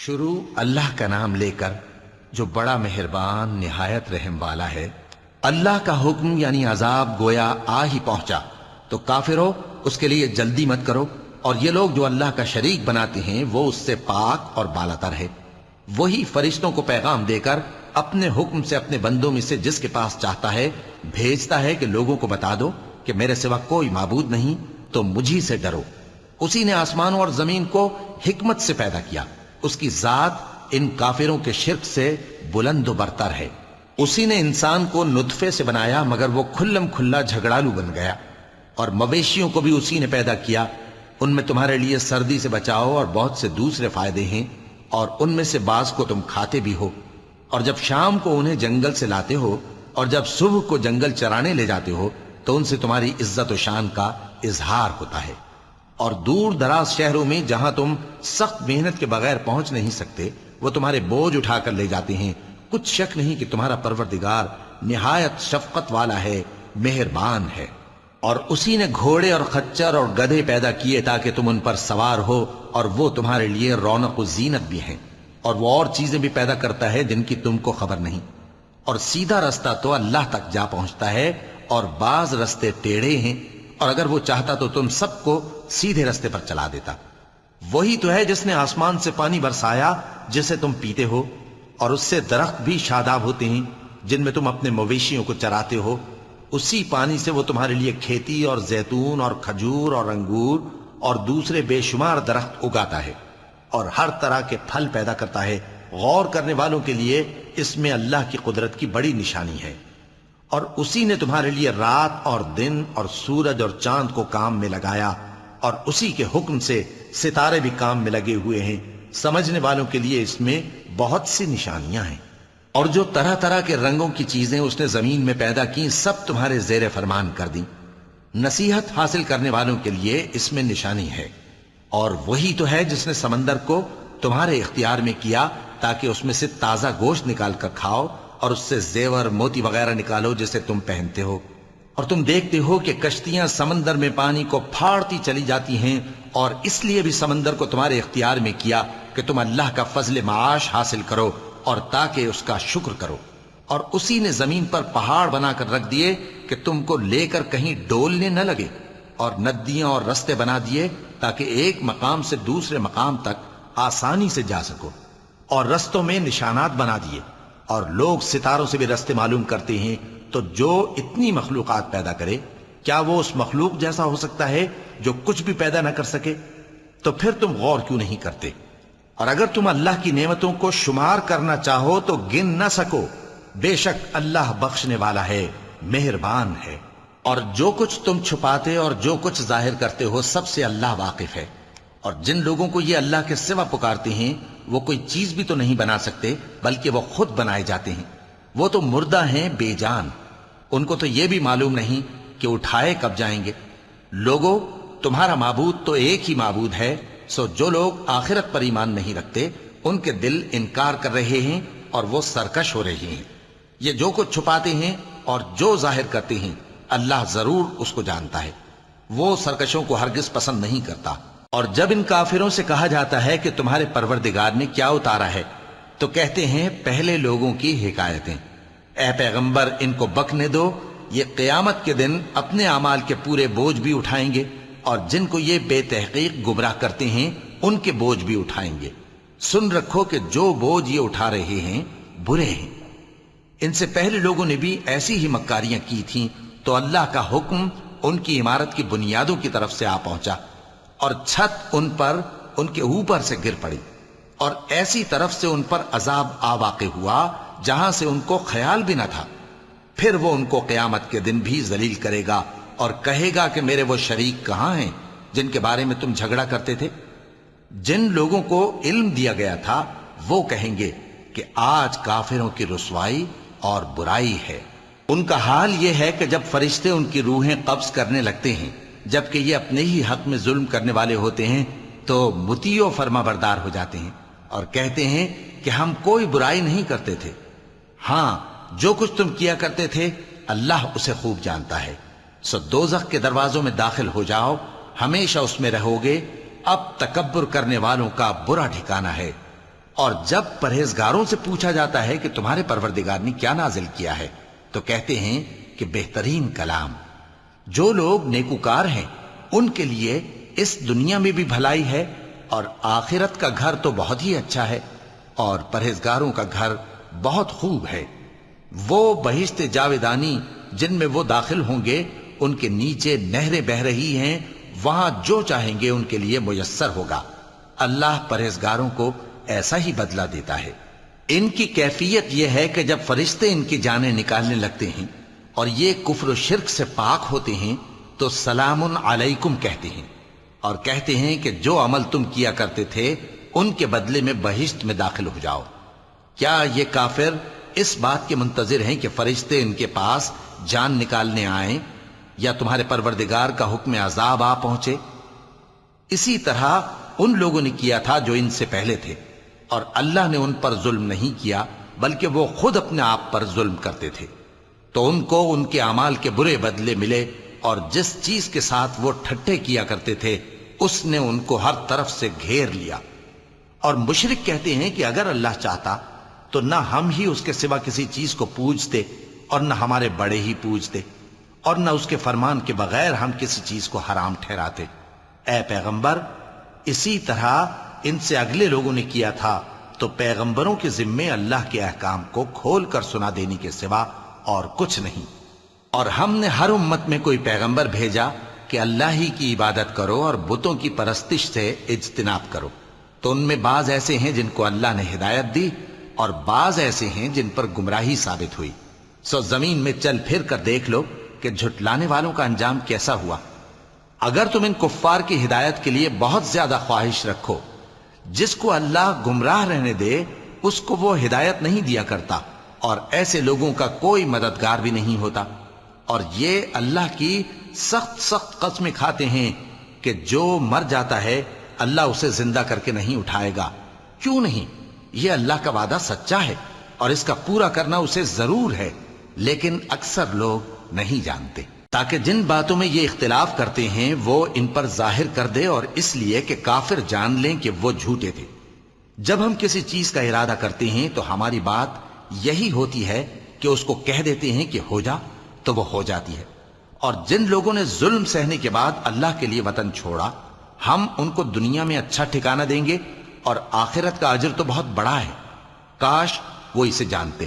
شروع اللہ کا نام لے کر جو بڑا مہربان نہایت رحم والا ہے۔ اللہ کا حکم یعنی عذاب گویا آ ہی پہنچا تو کافرو اس کے لیے جلدی مت کرو، اور یہ لوگ جو اللہ کا شریک بناتے ہیں وہ اس سے پاک اور بالاتر ہے۔ وہی فرشتوں کو پیغام دے کر اپنے حکم سے اپنے بندوں میں سے جس کے پاس چاہتا ہے بھیجتا ہے کہ لوگوں کو بتا دو کہ میرے سوا کوئی معبود نہیں، تو مجھی سے ڈرو۔ اسی نے آسمانوں اور زمین کو حکمت سے پیدا کیا، اس کی ذات ان کافروں کے شرک سے بلند و برتر ہے۔ اسی نے انسان کو نطفے سے بنایا مگر وہ کھلم کھلا جھگڑالو بن گیا، اور مویشیوں کو بھی اسی نے پیدا کیا، ان میں تمہارے لیے سردی سے بچاؤ اور بہت سے دوسرے فائدے ہیں، اور ان میں سے بعض کو تم کھاتے بھی ہو۔ اور جب شام کو انہیں جنگل سے لاتے ہو اور جب صبح کو جنگل چرانے لے جاتے ہو تو ان سے تمہاری عزت و شان کا اظہار ہوتا ہے۔ اور دور دراز شہروں میں جہاں تم سخت محنت کے بغیر پہنچ نہیں سکتے وہ تمہارے بوجھ اٹھا کر لے جاتے ہیں۔ کچھ شک نہیں کہ تمہارا پروردگار نہایت شفقت والا ہے، مہربان ہے۔ اور اسی نے گھوڑے اور خچر اور گدھے پیدا کیے تاکہ تم ان پر سوار ہو، اور وہ تمہارے لیے رونق و زینت بھی ہیں، اور وہ اور چیزیں بھی پیدا کرتا ہے جن کی تم کو خبر نہیں۔ اور سیدھا رستہ تو اللہ تک جا پہنچتا ہے، اور بعض رستے ٹیڑھے ہیں، اور اگر وہ چاہتا تو تم سب کو سیدھے رستے پر چلا دیتا۔ وہی تو ہے جس نے آسمان سے پانی برسایا جسے تم پیتے ہو، اور اس سے درخت بھی شاداب ہوتے ہیں جن میں تم اپنے مویشیوں کو چراتے ہو۔ اسی پانی سے وہ تمہارے لیے کھیتی اور زیتون اور کھجور اور انگور اور دوسرے بے شمار درخت اگاتا ہے، اور ہر طرح کے پھل پیدا کرتا ہے۔ غور کرنے والوں کے لیے اس میں اللہ کی قدرت کی بڑی نشانی ہے۔ اور اسی نے تمہارے لیے رات اور دن اور سورج اور چاند کو کام میں لگایا، اور اسی کے حکم سے ستارے بھی کام میں لگے ہوئے ہیں۔ سمجھنے والوں کے لیے اس میں بہت سی نشانیاں ہیں۔ اور جو طرح طرح کے رنگوں کی چیزیں اس نے زمین میں پیدا کی سب تمہارے زیر فرمان کر دیں۔ نصیحت حاصل کرنے والوں کے لیے اس میں نشانی ہے۔ اور وہی تو ہے جس نے سمندر کو تمہارے اختیار میں کیا تاکہ اس میں سے تازہ گوشت نکال کر کھاؤ، اور اس سے زیور موتی وغیرہ نکالو جسے تم پہنتے ہو۔ اور تم دیکھتے ہو کہ کشتیاں سمندر میں پانی کو پھاڑتی چلی جاتی ہیں، اور اس لیے بھی سمندر کو تمہارے اختیار میں کیا کہ تم اللہ کا فضل معاش حاصل کرو اور تاکہ اس کا شکر کرو۔ اور اسی نے زمین پر پہاڑ بنا کر رکھ دیے کہ تم کو لے کر کہیں ڈولنے نہ لگے، اور ندیاں اور رستے بنا دیے تاکہ ایک مقام سے دوسرے مقام تک آسانی سے جا سکو، اور رستوں میں نشانات بنا دیے۔ اور لوگ ستاروں سے بھی رستے معلوم کرتے ہیں، تو جو اتنی مخلوقات پیدا کرے کیا وہ اس مخلوق جیسا ہو سکتا ہے جو کچھ بھی پیدا نہ کر سکے؟ تو پھر تم غور کیوں نہیں کرتے؟ اور اگر تم اللہ کی نعمتوں کو شمار کرنا چاہو تو گن نہ سکو۔ بے شک اللہ بخشنے والا ہے، مہربان ہے۔ اور جو کچھ تم چھپاتے اور جو کچھ ظاہر کرتے ہو سب سے اللہ واقف ہے۔ اور جن لوگوں کو یہ اللہ کے سوا پکارتے ہیں وہ کوئی چیز بھی تو نہیں بنا سکتے بلکہ وہ خود بنائے جاتے ہیں۔ وہ تو مردہ ہیں بے جان، ان کو تو یہ بھی معلوم نہیں کہ اٹھائے کب جائیں گے۔ لوگو تمہارا معبود تو ایک ہی معبود ہے، سو جو لوگ آخرت پر ایمان نہیں رکھتے ان کے دل انکار کر رہے ہیں اور وہ سرکش ہو رہے ہیں۔ یہ جو کچھ چھپاتے ہیں اور جو ظاہر کرتے ہیں اللہ ضرور اس کو جانتا ہے، وہ سرکشوں کو ہرگز پسند نہیں کرتا۔ اور جب ان کافروں سے کہا جاتا ہے کہ تمہارے پروردگار نے کیا اتارا ہے تو کہتے ہیں پہلے لوگوں کی حکایتیں۔ اے پیغمبر ان کو بکنے دو، یہ قیامت کے دن اپنے اعمال کے پورے بوجھ بھی اٹھائیں گے، اور جن کو یہ بے تحقیق گمراہ کرتے ہیں ان کے بوجھ بھی اٹھائیں گے۔ سن رکھو کہ جو بوجھ یہ اٹھا رہے ہیں برے ہیں۔ ان سے پہلے لوگوں نے بھی ایسی ہی مکاریاں کی تھیں تو اللہ کا حکم ان کی عمارت کی بنیادوں کی طرف سے آ پہنچا، اور چھت ان پر ان کے اوپر سے گر پڑی، اور ایسی طرف سے ان پر عذاب آ واقع ہوا جہاں سے ان کو خیال بھی نہ تھا۔ پھر وہ ان کو قیامت کے دن بھی ذلیل کرے گا اور کہے گا کہ میرے وہ شریک کہاں ہیں جن کے بارے میں تم جھگڑا کرتے تھے؟ جن لوگوں کو علم دیا گیا تھا وہ کہیں گے کہ آج کافروں کی رسوائی اور برائی ہے۔ ان کا حال یہ ہے کہ جب فرشتے ان کی روحیں قبض کرنے لگتے ہیں جبکہ یہ اپنے ہی حق میں ظلم کرنے والے ہوتے ہیں تو مطیع و فرما بردار ہو جاتے ہیں اور کہتے ہیں کہ ہم کوئی برائی نہیں کرتے تھے۔ ہاں جو کچھ تم کیا کرتے تھے اللہ اسے خوب جانتا ہے۔ سو دوزخ کے دروازوں میں داخل ہو جاؤ، ہمیشہ اس میں رہو گے، اب تکبر کرنے والوں کا برا ٹھکانہ ہے۔ اور جب پرہیزگاروں سے پوچھا جاتا ہے کہ تمہارے پروردگار نے کیا نازل کیا ہے تو کہتے ہیں کہ بہترین کلام۔ جو لوگ نیکوکار ہیں ان کے لیے اس دنیا میں بھی بھلائی ہے اور آخرت کا گھر تو بہت ہی اچھا ہے، اور پرہیزگاروں کا گھر بہت خوب ہے۔ وہ بہشت جاویدانی جن میں وہ داخل ہوں گے، ان کے نیچے نہریں بہہ رہی ہیں، وہاں جو چاہیں گے ان کے لیے میسر ہوگا۔ اللہ پرہیزگاروں کو ایسا ہی بدلہ دیتا ہے۔ ان کی کیفیت یہ ہے کہ جب فرشتے ان کی جانیں نکالنے لگتے ہیں اور یہ کفر و شرک سے پاک ہوتے ہیں تو سلام علیکم کہتے ہیں، اور کہتے ہیں کہ جو عمل تم کیا کرتے تھے ان کے بدلے میں بہشت میں داخل ہو جاؤ۔ کیا یہ کافر اس بات کے منتظر ہیں کہ فرشتے ان کے پاس جان نکالنے آئیں یا تمہارے پروردگار کا حکم عذاب آ پہنچے؟ اسی طرح ان لوگوں نے کیا تھا جو ان سے پہلے تھے، اور اللہ نے ان پر ظلم نہیں کیا بلکہ وہ خود اپنے آپ پر ظلم کرتے تھے۔ تو ان کو ان کے اعمال کے برے بدلے ملے، اور جس چیز کے ساتھ وہ ٹھٹھے کیا کرتے تھے اس نے ان کو ہر طرف سے گھیر لیا۔ اور مشرک کہتے ہیں کہ اگر اللہ چاہتا تو نہ ہم ہی اس کے سوا کسی چیز کو پوجتے اور نہ ہمارے بڑے ہی پوجتے، اور نہ اس کے فرمان کے بغیر ہم کسی چیز کو حرام ٹھہراتے۔ اے پیغمبر، اسی طرح ان سے اگلے لوگوں نے کیا تھا، تو پیغمبروں کے ذمے اللہ کے احکام کو کھول کر سنا دینے کے سوا اور کچھ نہیں۔ اور ہم نے ہر امت میں کوئی پیغمبر بھیجا کہ اللہ ہی کی عبادت کرو اور بتوں کی پرستش سے اجتناب کرو، تو ان میں بعض ایسے ہیں جن کو اللہ نے ہدایت دی اور بعض ایسے ہیں جن پر گمراہی ثابت ہوئی۔ سو زمین میں چل پھر کر دیکھ لو کہ جھٹلانے والوں کا انجام کیسا ہوا۔ اگر تم ان کفار کی ہدایت کے لیے بہت زیادہ خواہش رکھو، جس کو اللہ گمراہ رہنے دے اس کو وہ ہدایت نہیں دیا کرتا، اور ایسے لوگوں کا کوئی مددگار بھی نہیں ہوتا۔ اور یہ اللہ کی سخت سخت قسمیں کھاتے ہیں کہ جو مر جاتا ہے اللہ اسے زندہ کر کے نہیں اٹھائے گا۔ کیوں نہیں؟ یہ اللہ کا وعدہ سچا ہے اور اس کا پورا کرنا اسے ضرور ہے، لیکن اکثر لوگ نہیں جانتے۔ تاکہ جن باتوں میں یہ اختلاف کرتے ہیں وہ ان پر ظاہر کر دے، اور اس لیے کہ کافر جان لیں کہ وہ جھوٹے تھے۔ جب ہم کسی چیز کا ارادہ کرتے ہیں تو ہماری بات یہی ہوتی ہے کہ اس کو کہہ دیتے ہیں کہ ہو جا، تو وہ ہو جاتی ہے۔ اور جن لوگوں نے ظلم سہنے کے بعد اللہ کے لیے وطن چھوڑا، ہم ان کو دنیا میں اچھا ٹھکانہ دیں گے، اور آخرت کا اجر تو بہت بڑا ہے۔ کاش وہ اسے جانتے،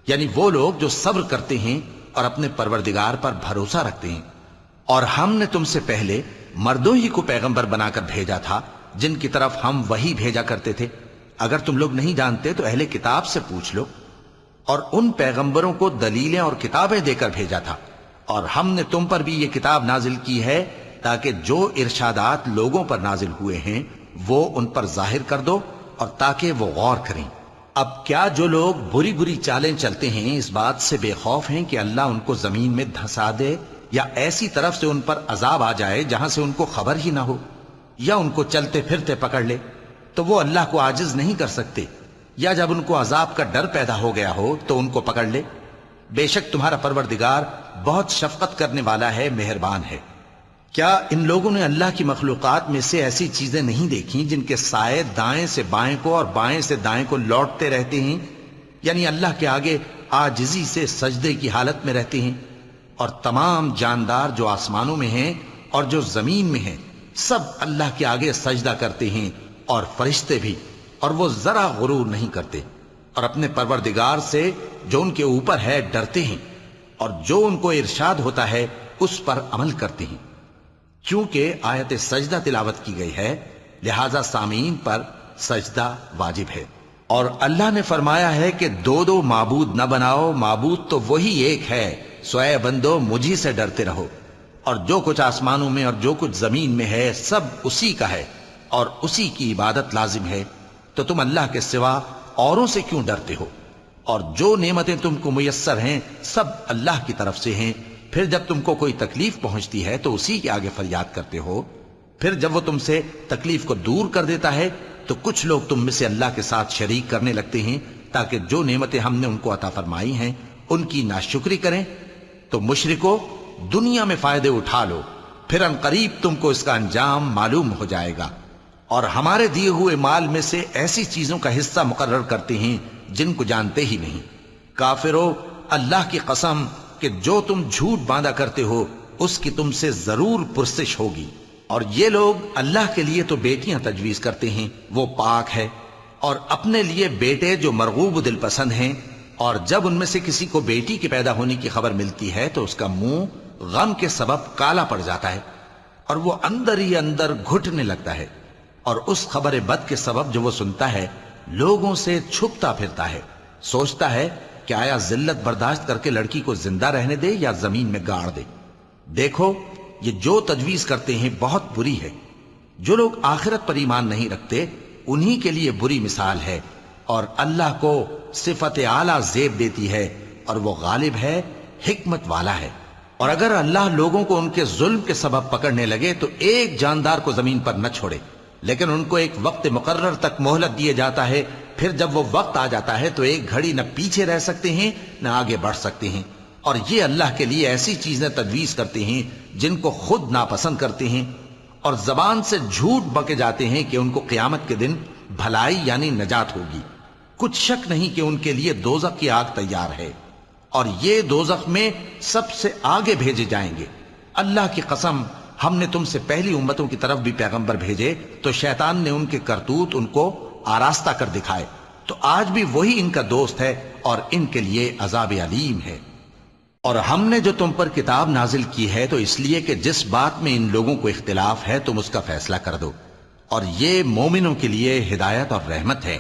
یعنی وہ لوگ جو صبر کرتے ہیں اور اپنے پروردگار پر بھروسہ رکھتے ہیں۔ اور ہم نے تم سے پہلے مردوں ہی کو پیغمبر بنا کر بھیجا تھا جن کی طرف ہم وہی بھیجا کرتے تھے۔ اگر تم لوگ نہیں جانتے تو اہل کتاب سے پوچھ لو۔ اور ان پیغمبروں کو دلیلیں اور کتابیں دے کر بھیجا تھا، اور ہم نے تم پر بھی یہ کتاب نازل کی ہے تاکہ جو ارشادات لوگوں پر نازل ہوئے ہیں وہ ان پر ظاہر کر دو، اور تاکہ وہ غور کریں۔ اب کیا جو لوگ بری بری چالیں چلتے ہیں اس بات سے بے خوف ہیں کہ اللہ ان کو زمین میں دھسا دے، یا ایسی طرف سے ان پر عذاب آ جائے جہاں سے ان کو خبر ہی نہ ہو، یا ان کو چلتے پھرتے پکڑ لے، تو وہ اللہ کو عاجز نہیں کر سکتے، یا جب ان کو عذاب کا ڈر پیدا ہو گیا ہو تو ان کو پکڑ لے؟ بے شک تمہارا پروردگار بہت شفقت کرنے والا ہے، مہربان ہے۔ کیا ان لوگوں نے اللہ کی مخلوقات میں سے ایسی چیزیں نہیں دیکھیں جن کے سائے دائیں سے بائیں کو اور بائیں سے دائیں کو لوٹتے رہتے ہیں، یعنی اللہ کے آگے عاجزی سے سجدے کی حالت میں رہتے ہیں؟ اور تمام جاندار جو آسمانوں میں ہیں اور جو زمین میں ہیں سب اللہ کے آگے سجدہ کرتے ہیں، اور فرشتے بھی، اور وہ ذرا غرور نہیں کرتے، اور اپنے پروردگار سے جو ان کے اوپر ہے ڈرتے ہیں، اور جو ان کو ارشاد ہوتا ہے اس پر عمل کرتے ہیں۔ چونکہ آیت سجدہ تلاوت کی گئی ہے لہذا سامعین پر سجدہ واجب ہے۔ اور اللہ نے فرمایا ہے کہ دو دو معبود نہ بناؤ، معبود تو وہی ایک ہے، سو اے بندو مجھی سے ڈرتے رہو۔ اور جو کچھ آسمانوں میں اور جو کچھ زمین میں ہے سب اسی کا ہے، اور اسی کی عبادت لازم ہے، تو تم اللہ کے سوا اوروں سے کیوں ڈرتے ہو؟ اور جو نعمتیں تم کو میسر ہیں سب اللہ کی طرف سے ہیں۔ پھر جب تم کو کوئی تکلیف پہنچتی ہے تو اسی کے آگے فریاد کرتے ہو، پھر جب وہ تم سے تکلیف کو دور کر دیتا ہے تو کچھ لوگ تم میں سے اللہ کے ساتھ شریک کرنے لگتے ہیں تاکہ جو نعمتیں ہم نے ان کو عطا فرمائی ہیں ان کی ناشکری کریں۔ تو مشرکو، دنیا میں فائدے اٹھا لو، پھر ان قریب تم کو اس کا انجام معلوم ہو جائے گا۔ اور ہمارے دیے ہوئے مال میں سے ایسی چیزوں کا حصہ مقرر کرتے ہیں جن کو جانتے ہی نہیں۔ کافرو، اللہ کی قسم کہ جو تم جھوٹ باندھا کرتے ہو اس کی تم سے ضرور پرسش ہوگی۔ اور یہ لوگ اللہ کے لیے تو بیٹیاں تجویز کرتے ہیں، وہ پاک ہے، اور اپنے لیے بیٹے جو مرغوب دل پسند ہیں، اور جب ان میں سے کسی کو بیٹی کے پیدا ہونے کی خبر ملتی ہے تو اس کا منہ غم کے سبب کالا پڑ جاتا ہے اور وہ اندر ہی اندر گھٹنے لگتا ہے، اور اس خبر بد کے سبب جو وہ سنتا ہے لوگوں سے چھپتا پھرتا ہے، سوچتا ہے کہ آیا ذلت برداشت کر کے لڑکی کو زندہ رہنے دے یا زمین میں گاڑ دے۔ دیکھو، یہ جو تجویز کرتے ہیں بہت بری ہے۔ جو لوگ آخرت پر ایمان نہیں رکھتے انہی کے لیے بری مثال ہے، اور اللہ کو صفت اعلیٰ زیب دیتی ہے، اور وہ غالب ہے، حکمت والا ہے۔ اور اگر اللہ لوگوں کو ان کے ظلم کے سبب پکڑنے لگے تو ایک جاندار کو زمین پر نہ چھوڑے، لیکن ان کو ایک وقت مقرر تک مہلت دیے جاتا ہے، پھر جب وہ وقت آ جاتا ہے تو ایک گھڑی نہ پیچھے رہ سکتے ہیں نہ آگے بڑھ سکتے ہیں۔ اور یہ اللہ کے لیے ایسی چیزیں تجویز کرتے ہیں جن کو خود ناپسند کرتے ہیں، اور زبان سے جھوٹ بکے جاتے ہیں کہ ان کو قیامت کے دن بھلائی یعنی نجات ہوگی۔ کچھ شک نہیں کہ ان کے لیے دوزخ کی آگ تیار ہے، اور یہ دوزخ میں سب سے آگے بھیجے جائیں گے۔ اللہ کی قسم، ہم نے تم سے پہلی امتوں کی طرف بھی پیغمبر بھیجے تو شیطان نے ان کے کرتوت ان کو آراستہ کر دکھائے، تو آج بھی وہی ان کا دوست ہے اور ان کے لیے عذاب علیم ہے۔ اور ہم نے جو تم پر کتاب نازل کی ہے تو اس لیے کہ جس بات میں ان لوگوں کو اختلاف ہے تم اس کا فیصلہ کر دو، اور یہ مومنوں کے لیے ہدایت اور رحمت ہے۔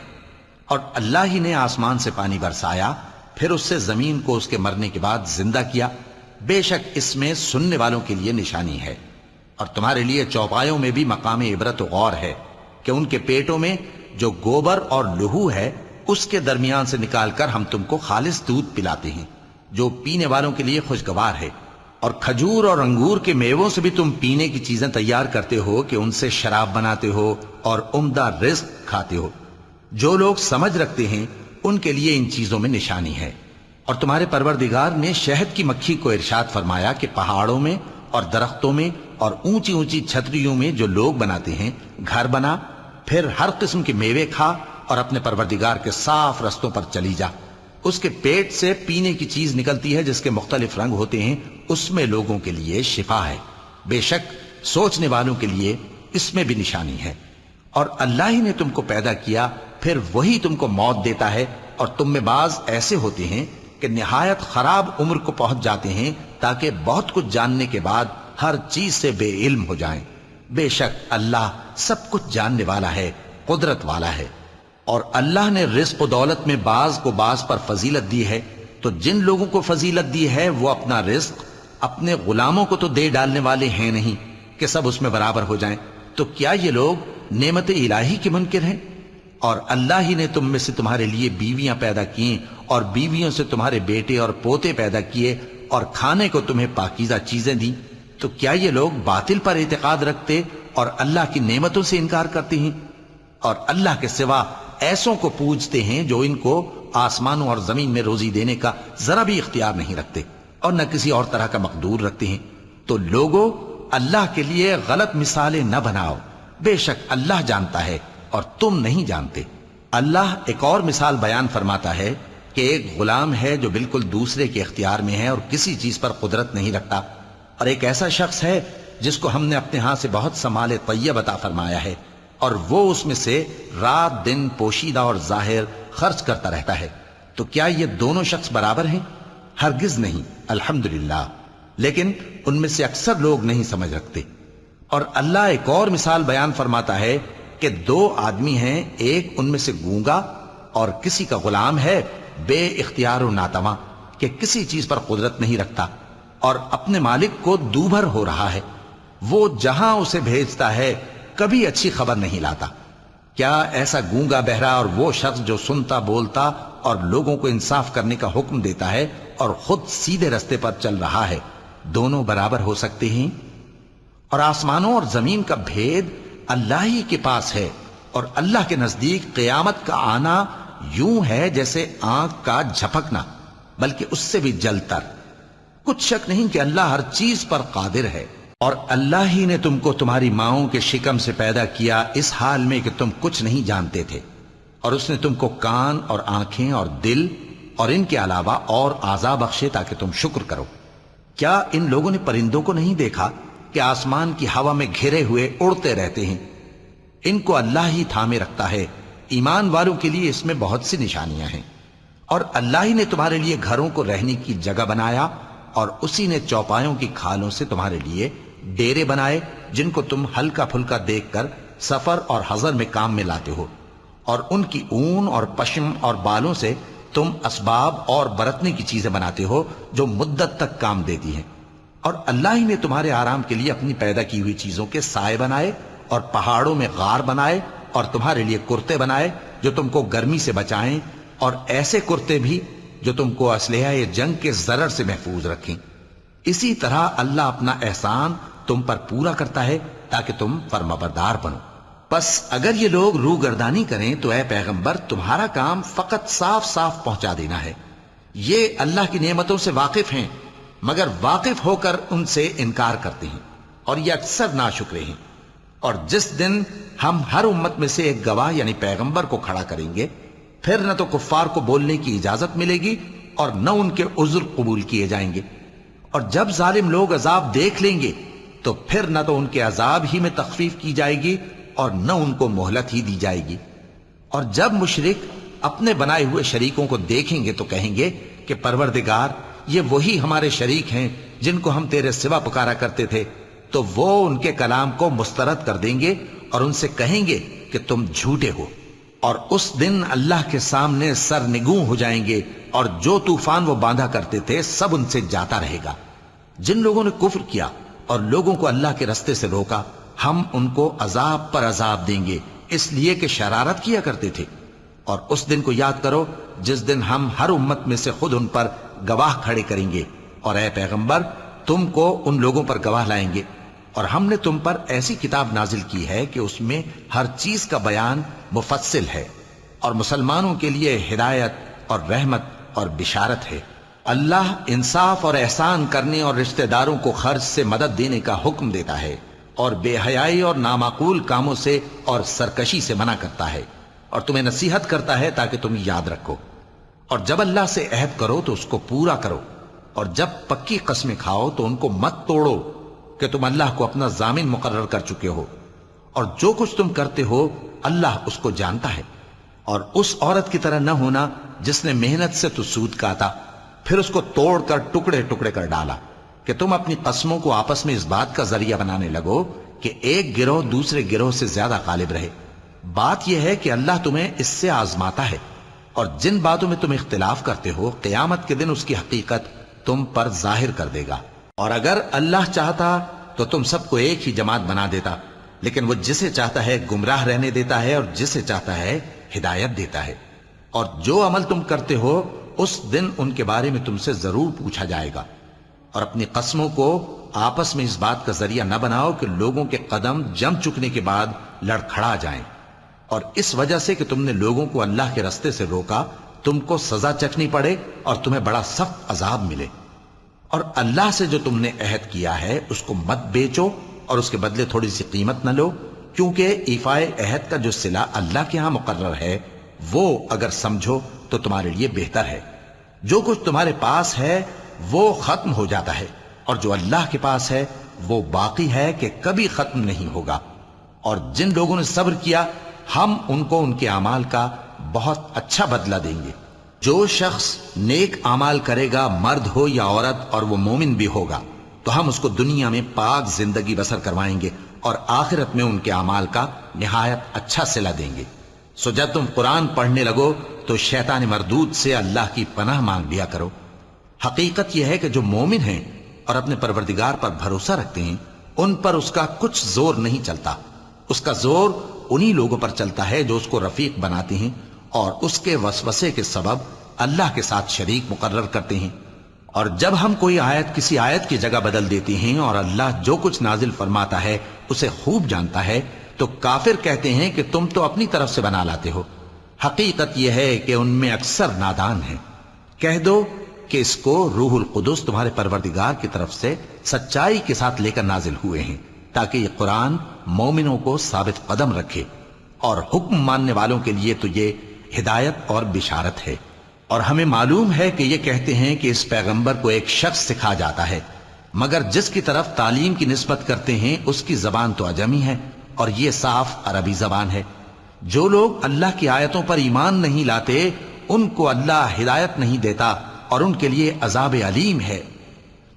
اور اللہ ہی نے آسمان سے پانی برسایا، پھر اس سے زمین کو اس کے مرنے کے بعد زندہ کیا، بے شک اس میں سننے والوں کے لیے نشانی ہے۔ اور تمہارے لیے چوپایوں میں بھی مقام عبرت و غور ہے کہ ان کے پیٹوں میں جو گوبر اور لہو ہے اس کے درمیان سے نکال کر ہم تم کو خالص دودھ پلاتے ہیں جو پینے والوں کے لیے خوشگوار ہے، اور کھجور اور انگور کے میووں سے بھی تم پینے کی چیزیں تیار کرتے ہو کہ ان سے شراب بناتے ہو اور عمدہ رزق کھاتے ہو۔ جو لوگ سمجھ رکھتے ہیں ان کے لیے ان چیزوں میں نشانی ہے۔ اور تمہارے پروردگار نے شہد کی مکھی کو ارشاد فرمایا کہ پہاڑوں میں اور درختوں میں اور اونچی اونچی چھتریوں میں جو لوگ بناتے ہیں گھر بنا، پھر ہر قسم کے میوے کھا اور اپنے پروردگار کے صاف رستوں پر چلی جا۔ اس کے پیٹ سے پینے کی چیز نکلتی ہے جس کے مختلف رنگ ہوتے ہیں، اس میں لوگوں کے لیے شفا ہے، بے شک سوچنے والوں کے لیے اس میں بھی نشانی ہے۔ اور اللہ ہی نے تم کو پیدا کیا، پھر وہی تم کو موت دیتا ہے، اور تم میں بعض ایسے ہوتے ہیں کہ نہایت خراب عمر کو پہنچ جاتے ہیں تاکہ بہت کچھ جاننے کے بعد ہر چیز سے بے علم ہو جائیں۔ بے شک اللہ سب کچھ جاننے والا ہے، قدرت والا ہے۔ اور اللہ نے رزق و دولت میں بعض کو بعض پر فضیلت دی ہے، تو جن لوگوں کو فضیلت دی ہے وہ اپنا رزق اپنے غلاموں کو تو دے ڈالنے والے ہیں نہیں کہ سب اس میں برابر ہو جائیں، تو کیا یہ لوگ نعمت الہی کے منکر ہیں؟ اور اللہ ہی نے تم میں سے تمہارے لیے بیویاں پیدا کیں اور بیویوں سے تمہارے بیٹے اور پوتے پیدا کیے اور کھانے کو تمہیں پاکیزہ چیزیں دیں، تو کیا یہ لوگ باطل پر اعتقاد رکھتے اور اللہ کی نعمتوں سے انکار کرتے ہیں؟ اور اللہ کے سوا ایسوں کو پوجتے ہیں جو ان کو آسمانوں اور زمین میں روزی دینے کا ذرا بھی اختیار نہیں رکھتے اور نہ کسی اور طرح کا مقدور رکھتے ہیں۔ تو لوگوں، اللہ کے لیے غلط مثالیں نہ بناؤ، بے شک اللہ جانتا ہے اور تم نہیں جانتے۔ اللہ ایک اور مثال بیان فرماتا ہے کہ ایک غلام ہے جو بالکل دوسرے کے اختیار میں ہے اور کسی چیز پر قدرت نہیں رکھتا، اور ایک ایسا شخص ہے جس کو ہم نے اپنے ہاں سے بہت سا مال طیب عطا فرمایا ہے اور وہ اس میں سے رات دن پوشیدہ اور ظاہر خرچ کرتا رہتا ہے، تو کیا یہ دونوں شخص برابر ہیں؟ ہرگز نہیں، الحمدللہ، لیکن ان میں سے اکثر لوگ نہیں سمجھ رکھتے۔ اور اللہ ایک اور مثال بیان فرماتا ہے کہ دو آدمی ہیں، ایک ان میں سے گونگا اور کسی کا غلام ہے بے اختیار و ناتواں کہ کسی چیز پر قدرت نہیں رکھتا اور اپنے مالک کو دوبھر ہو رہا ہے، وہ جہاں اسے بھیجتا ہے کبھی اچھی خبر نہیں لاتا۔ کیا ایسا گونگا بہرا اور وہ شخص جو سنتا بولتا اور لوگوں کو انصاف کرنے کا حکم دیتا ہے اور خود سیدھے رستے پر چل رہا ہے، دونوں برابر ہو سکتے ہیں؟ اور آسمانوں اور زمین کا بھید اللہ ہی کے پاس ہے، اور اللہ کے نزدیک قیامت کا آنا یوں ہے جیسے آنکھ کا جھپکنا، بلکہ اس سے بھی جل تر۔ کچھ شک نہیں کہ اللہ ہر چیز پر قادر ہے۔ اور اللہ ہی نے تم کو تمہاری ماؤں کے شکم سے پیدا کیا اس حال میں کہ تم کچھ نہیں جانتے تھے، اور اس نے تم کو کان اور آنکھیں اور دل اور ان کے علاوہ اور اعضاء بخشے تاکہ تم شکر کرو۔ کیا ان لوگوں نے پرندوں کو نہیں دیکھا کہ آسمان کی ہوا میں گھرے ہوئے اڑتے رہتے ہیں؟ ان کو اللہ ہی تھامے رکھتا ہے۔ ایمان والوں کے لیے اس میں بہت سی نشانیاں ہیں۔ اور اللہ ہی نے تمہارے لیے گھروں کو رہنے کی جگہ بنایا، اور اسی نے چوپایوں کی کھالوں سے تمہارے لیے ڈیرے بنائے جن کو تم ہلکا پھلکا دیکھ کر سفر اور حضر میں کام میں لاتے ہو، اور ان کی اون اور پشم اور بالوں سے تم اسباب اور برتنے کی چیزیں بناتے ہو جو مدت تک کام دیتی ہیں۔ اور اللہ ہی نے تمہارے آرام کے لیے اپنی پیدا کی ہوئی چیزوں کے سائے بنائے، اور پہاڑوں میں غار بنائے، اور تمہارے لیے کرتے بنائے جو تم کو گرمی سے بچائیں، اور ایسے کرتے بھی جو تم کو اسلحہ جنگ کے ضرر سے محفوظ رکھیں۔ اسی طرح اللہ اپنا احسان تم پر پورا کرتا ہے تاکہ تم فرمانبردار بنو۔ پس اگر یہ لوگ روگردانی کریں تو اے پیغمبر تمہارا کام فقط صاف صاف پہنچا دینا ہے۔ یہ اللہ کی نعمتوں سے واقف ہیں، مگر واقف ہو کر ان سے انکار کرتے ہیں، اور یہ اکثر ناشکرے ہیں۔ اور جس دن ہم ہر امت میں سے ایک گواہ یعنی پیغمبر کو کھڑا کریں گے، پھر نہ تو کفار کو بولنے کی اجازت ملے گی اور نہ ان کے عذر قبول کیے جائیں گے۔ اور جب ظالم لوگ عذاب دیکھ لیں گے تو پھر نہ تو ان کے عذاب ہی میں تخفیف کی جائے گی اور نہ ان کو مہلت ہی دی جائے گی۔ اور جب مشرک اپنے بنائے ہوئے شریکوں کو دیکھیں گے تو کہیں گے کہ پروردگار، یہ وہی ہمارے شریک ہیں جن کو ہم تیرے سوا پکارا کرتے تھے۔ تو وہ ان کے کلام کو مسترد کر دیں گے اور ان سے کہیں گے کہ تم جھوٹے ہو، اور اس دن اللہ کے سامنے سرنگوں ہو جائیں گے، اور جو طوفان وہ باندھا کرتے تھے سب ان سے جاتا رہے گا۔ جن لوگوں نے کفر کیا اور لوگوں کو اللہ کے رستے سے روکا، ہم ان کو عذاب پر عذاب دیں گے اس لیے کہ شرارت کیا کرتے تھے۔ اور اس دن کو یاد کرو جس دن ہم ہر امت میں سے خود ان پر گواہ کھڑے کریں گے، اور اے پیغمبر تم کو ان لوگوں پر گواہ لائیں گے۔ اور ہم نے تم پر ایسی کتاب نازل کی ہے کہ اس میں ہر چیز کا بیان مفصل ہے، اور مسلمانوں کے لیے ہدایت اور رحمت اور بشارت ہے۔ اللہ انصاف اور احسان کرنے اور رشتہ داروں کو خرچ سے مدد دینے کا حکم دیتا ہے، اور بے حیائی اور نامعقول کاموں سے اور سرکشی سے منع کرتا ہے، اور تمہیں نصیحت کرتا ہے تاکہ تم یاد رکھو۔ اور جب اللہ سے عہد کرو تو اس کو پورا کرو، اور جب پکی قسمیں کھاؤ تو ان کو مت توڑو کہ تم اللہ کو اپنا ضامن مقرر کر چکے ہو، اور جو کچھ تم کرتے ہو اللہ اس کو جانتا ہے۔ اور اس عورت کی طرح نہ ہونا جس نے محنت سے تو سود کاتا پھر اس کو توڑ کر ٹکڑے ٹکڑے کر ڈالا، کہ تم اپنی قسموں کو آپس میں اس بات کا ذریعہ بنانے لگو کہ ایک گروہ دوسرے گروہ سے زیادہ غالب رہے۔ بات یہ ہے کہ اللہ تمہیں اس سے آزماتا ہے، اور جن باتوں میں تم اختلاف کرتے ہو قیامت کے دن اس کی حقیقت تم پر ظاہر کر دے گا۔ اور اگر اللہ چاہتا تو تم سب کو ایک ہی جماعت بنا دیتا، لیکن وہ جسے چاہتا ہے گمراہ رہنے دیتا ہے اور جسے چاہتا ہے ہدایت دیتا ہے۔ اور جو عمل تم کرتے ہو اس دن ان کے بارے میں تم سے ضرور پوچھا جائے گا۔ اور اپنی قسموں کو آپس میں اس بات کا ذریعہ نہ بناؤ کہ لوگوں کے قدم جم چکنے کے بعد لڑکھڑا جائیں، اور اس وجہ سے کہ تم نے لوگوں کو اللہ کے رستے سے روکا تم کو سزا چکھنی پڑے اور تمہیں بڑا سخت عذاب ملے۔ اور اللہ سے جو تم نے عہد کیا ہے اس کو مت بیچو اور اس کے بدلے تھوڑی سی قیمت نہ لو، کیونکہ ایفائے عہد کا جو صلہ اللہ کے ہاں مقرر ہے وہ اگر سمجھو تو تمہارے لیے بہتر ہے۔ جو کچھ تمہارے پاس ہے وہ ختم ہو جاتا ہے، اور جو اللہ کے پاس ہے وہ باقی ہے کہ کبھی ختم نہیں ہوگا۔ اور جن لوگوں نے صبر کیا ہم ان کو ان کے اعمال کا بہت اچھا بدلہ دیں گے۔ جو شخص نیک اعمال کرے گا مرد ہو یا عورت اور وہ مومن بھی ہوگا تو ہم اس کو دنیا میں پاک زندگی بسر کروائیں گے اور آخرت میں ان کے اعمال کا نہایت اچھا صلہ دیں گے۔ سو جب تم قرآن پڑھنے لگو تو شیطان مردود سے اللہ کی پناہ مانگ لیا کرو۔ حقیقت یہ ہے کہ جو مومن ہیں اور اپنے پروردگار پر بھروسہ رکھتے ہیں ان پر اس کا کچھ زور نہیں چلتا۔ اس کا زور انہی لوگوں پر چلتا ہے جو اس کو رفیق بناتے ہیں اور اس کے وسوسے کے سبب اللہ کے ساتھ شریک مقرر کرتے ہیں۔ اور جب ہم کوئی آیت کسی آیت کی جگہ بدل دیتے ہیں اور اللہ جو کچھ نازل فرماتا ہے اسے خوب جانتا ہے تو کافر کہتے ہیں کہ تم تو اپنی طرف سے بنا لاتے ہو۔ حقیقت یہ ہے کہ ان میں اکثر نادان ہیں۔ کہہ دو کہ اس کو روح القدس تمہارے پروردگار کی طرف سے سچائی کے ساتھ لے کر نازل ہوئے ہیں، تاکہ یہ قرآن مومنوں کو ثابت قدم رکھے، اور حکم ماننے والوں کے لیے تو یہ ہدایت اور بشارت ہے۔ اور ہمیں معلوم ہے کہ یہ کہتے ہیں کہ اس پیغمبر کو ایک شخص سکھا جاتا ہے، مگر جس کی طرف تعلیم کی نسبت کرتے ہیں اس کی زبان تو عجمی ہے، اور یہ صاف عربی زبان ہے۔ جو لوگ اللہ کی آیتوں پر ایمان نہیں لاتے ان کو اللہ ہدایت نہیں دیتا، اور ان کے لیے عذاب علیم ہے۔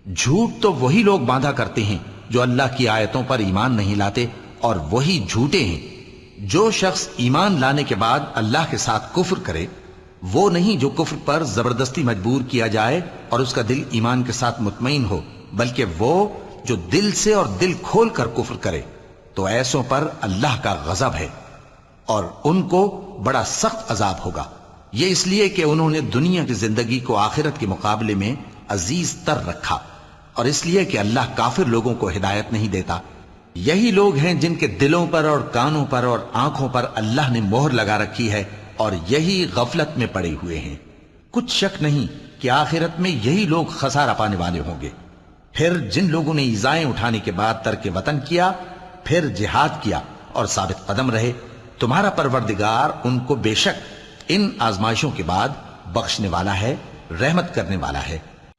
جھوٹ تو وہی لوگ باندھا کرتے ہیں جو اللہ کی آیتوں پر ایمان نہیں لاتے، اور وہی جھوٹے ہیں۔ جو شخص ایمان لانے کے بعد اللہ کے ساتھ کفر کرے وہ نہیں جو کفر پر زبردستی مجبور کیا جائے اور اس کا دل ایمان کے ساتھ مطمئن ہو، بلکہ وہ جو دل سے اور دل کھول کر کفر کرے، تو ایسوں پر اللہ کا غضب ہے اور ان کو بڑا سخت عذاب ہوگا۔ یہ اس لیے کہ انہوں نے دنیا کی زندگی کو آخرت کے مقابلے میں عزیز تر رکھا، اور اس لیے کہ اللہ کافر لوگوں کو ہدایت نہیں دیتا۔ یہی لوگ ہیں جن کے دلوں پر اور کانوں پر اور آنکھوں پر اللہ نے مہر لگا رکھی ہے، اور یہی غفلت میں پڑے ہوئے ہیں۔ کچھ شک نہیں کہ آخرت میں یہی لوگ خسارہ پانے والے ہوں گے۔ پھر جن لوگوں نے ایذائیں اٹھانے کے بعد ترک وطن کیا، پھر جہاد کیا اور ثابت قدم رہے، تمہارا پروردگار ان کو بے شک ان آزمائشوں کے بعد بخشنے والا ہے، رحمت کرنے والا ہے۔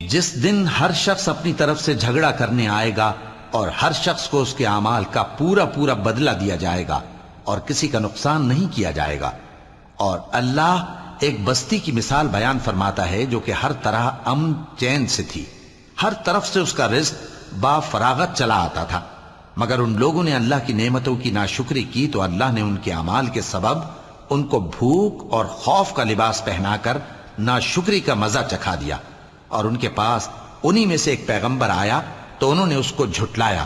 جس دن ہر شخص اپنی طرف سے جھگڑا کرنے آئے گا اور ہر شخص کو اس کے اعمال کا پورا پورا بدلہ دیا جائے گا اور کسی کا نقصان نہیں کیا جائے گا۔ اور اللہ ایک بستی کی مثال بیان فرماتا ہے جو کہ ہر طرح امن چین سے تھی، ہر طرف سے اس کا رزق با فراغت چلا آتا تھا، مگر ان لوگوں نے اللہ کی نعمتوں کی ناشکری کی تو اللہ نے ان کے اعمال کے سبب ان کو بھوک اور خوف کا لباس پہنا کر ناشکری کا مزہ چکھا دیا۔ اور ان کے پاس انہی میں سے ایک پیغمبر آیا تو انہوں نے اس کو جھٹلایا،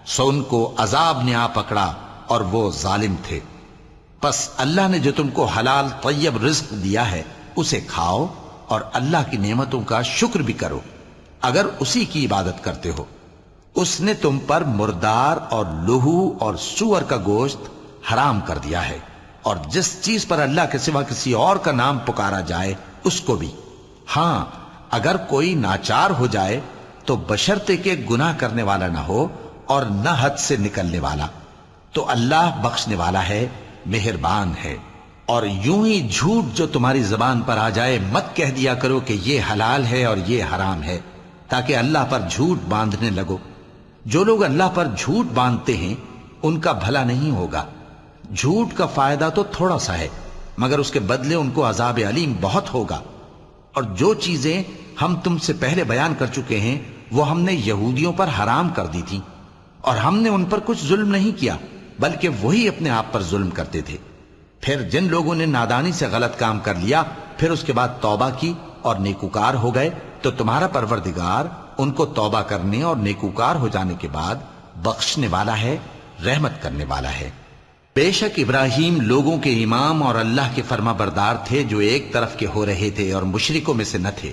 سو ان کو عذاب نے آ پکڑا اور وہ ظالم تھے۔ پس اللہ نے جو تم کو حلال طیب رزق دیا ہے اسے کھاؤ اور اللہ کی نعمتوں کا شکر بھی کرو اگر اسی کی عبادت کرتے ہو۔ اس نے تم پر مردار اور لہو اور سور کا گوشت حرام کر دیا ہے، اور جس چیز پر اللہ کے سوا کسی اور کا نام پکارا جائے اس کو بھی۔ ہاں اگر کوئی ناچار ہو جائے تو بشرطے کہ گناہ کرنے والا نہ ہو اور نہ حد سے نکلنے والا، تو اللہ بخشنے والا ہے، مہربان ہے۔ اور یوں ہی جھوٹ جو تمہاری زبان پر آ جائے مت کہہ دیا کرو کہ یہ حلال ہے اور یہ حرام ہے، تاکہ اللہ پر جھوٹ باندھنے لگو۔ جو لوگ اللہ پر جھوٹ باندھتے ہیں ان کا بھلا نہیں ہوگا۔ جھوٹ کا فائدہ تو تھوڑا سا ہے، مگر اس کے بدلے ان کو عذاب علیم بہت ہوگا۔ اور جو چیزیں ہم تم سے پہلے بیان کر چکے ہیں وہ ہم نے یہودیوں پر حرام کر دی تھیں، اور ہم نے ان پر کچھ ظلم نہیں کیا بلکہ وہی اپنے آپ پر ظلم کرتے تھے۔ پھر جن لوگوں نے نادانی سے غلط کام کر لیا پھر اس کے بعد توبہ کی اور نیکوکار ہو گئے تو تمہارا پروردگار ان کو توبہ کرنے اور نیکوکار ہو جانے کے بعد بخشنے والا ہے، رحمت کرنے والا ہے۔ بے شک ابراہیم لوگوں کے امام اور اللہ کے فرما بردار تھے جو ایک طرف کے ہو رہے تھے اور مشرکوں میں سے نہ تھے۔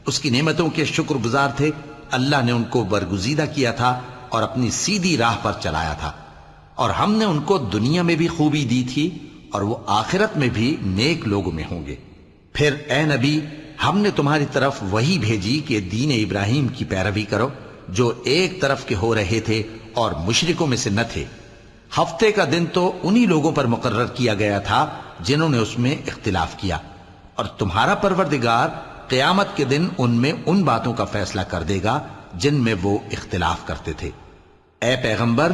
اس کی نعمتوں کے شکر گزار تھے، اللہ نے ان کو برگزیدہ کیا تھا اور اپنی سیدھی راہ پر چلایا تھا، اور ہم نے ان کو دنیا میں بھی خوبی دی تھی اور وہ آخرت میں بھی نیک لوگوں میں ہوں گے۔ پھر اے نبی ہم نے تمہاری طرف وہی بھیجی کہ دین ابراہیم کی پیروی کرو جو ایک طرف کے ہو رہے تھے اور مشرکوں میں سے نہ تھے۔ ہفتے کا دن تو انہی لوگوں پر مقرر کیا گیا تھا جنہوں نے اس میں اختلاف کیا، اور تمہارا پروردگار قیامت کے دن ان میں ان باتوں کا فیصلہ کر دے گا جن میں وہ اختلاف کرتے تھے۔ اے پیغمبر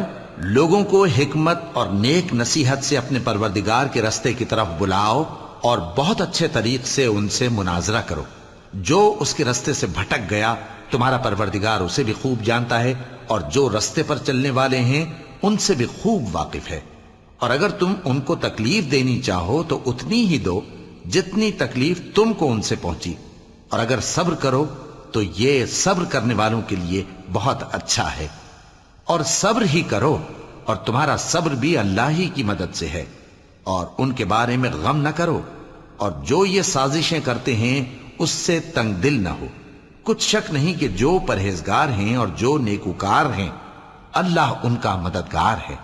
لوگوں کو حکمت اور نیک نصیحت سے اپنے پروردگار کے رستے کی طرف بلاؤ اور بہت اچھے طریق سے ان سے مناظرہ کرو۔ جو اس کے رستے سے بھٹک گیا تمہارا پروردگار اسے بھی خوب جانتا ہے، اور جو رستے پر چلنے والے ہیں ان سے بھی خوب واقف ہے۔ اور اگر تم ان کو تکلیف دینی چاہو تو اتنی ہی دو جتنی تکلیف تم کو ان سے پہنچی، اور اگر صبر کرو تو یہ صبر کرنے والوں کے لیے بہت اچھا ہے۔ اور صبر ہی کرو، اور تمہارا صبر بھی اللہ ہی کی مدد سے ہے، اور ان کے بارے میں غم نہ کرو، اور جو یہ سازشیں کرتے ہیں اس سے تنگ دل نہ ہو۔ کچھ شک نہیں کہ جو پرہیزگار ہیں اور جو نیکوکار ہیں اللہ ان کا مددگار ہے۔